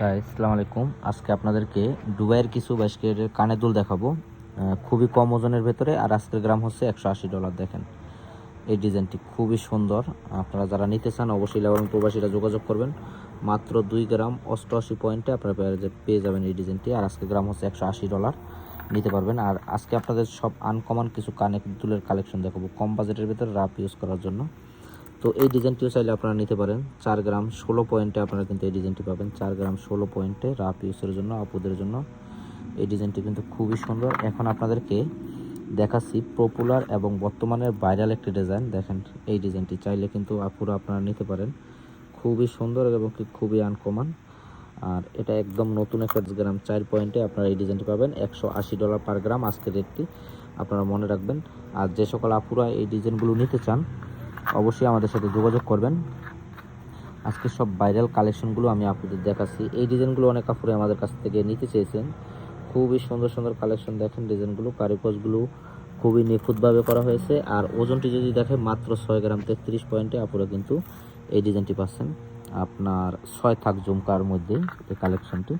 আসসালামু আলাইকুম। আজকে আপনাদেরকে দুবাইয়ের কিছু 22 ক্যারেটের কানের দুল দেখাবো, খুবই কম ওজনের ভেতরে। আর আজকের গ্রাম হচ্ছে $180। দেখেন এই ডিজাইনটি খুবই সুন্দর। আপনারা যারা নিতে চান অবশ্যই লেবানন প্রবাসীরা যোগাযোগ করবেন। মাত্র 2 গ্রাম 88 পয়েন্টে আপনারা পেয়ে যাবেন এই ডিজাইনটি। আর আজকে গ্রাম হচ্ছে $180, নিতে পারবেন। আর আজকে আপনাদের সব আনকমন কিছু কানের দুলের কালেকশন দেখাবো কম বাজেটের ভেতরে রাফ ইউজ করার জন্য। তো এই ডিজাইনটিও চাইলে আপনারা নিতে পারেন। 4 গ্রাম 16 পয়েন্টে আপনারা কিন্তু এই ডিজাইনটি পাবেন। 4 গ্রাম 16 পয়েন্টে রাফ ইউজের জন্য, আপুদের জন্য এই ডিজাইনটি কিন্তু খুবই সুন্দর। এখন আপনাদেরকে দেখাচ্ছি পপুলার এবং বর্তমানের ভাইরাল একটি ডিজাইন। দেখেন এই ডিজাইনটি চাইলে কিন্তু আপুরা আপনারা নিতে পারেন। খুবই সুন্দর এবং খুবই আনকমন। আর এটা একদম নতুন একটা গ্রাম 4 পয়েন্টে আপনারা এই ডিজাইনটি পাবেন $180 পার গ্রাম আজকের রেটটি আপনারা মনে রাখবেন। আর যে সকল আপুরা এই ডিজাইনগুলো নিতে চান অবশ্যই আমাদের সাথে যোগাযোগ করবেন। আজকে সব ভাইরাল কালেকশনগুলো আমি আপনাদের দেখাচ্ছি। এই ডিজাইনগুলো অনেক আপুরে আমাদের কাছ থেকে নিতে চেয়েছেন। খুবই সুন্দর সুন্দর কালেকশন। দেখেন ডিজাইনগুলো, কারুকাজগুলো খুবই নিখুঁতভাবে করা হয়েছে। আর ওজনটি যদি দেখেন মাত্র 6 গ্রাম 33 পয়েন্টে আপুরা কিন্তু এই ডিজাইনটি পাচ্ছেন আপনার 6 থাক ঝুমকার মধ্যে এই কালেকশনটি।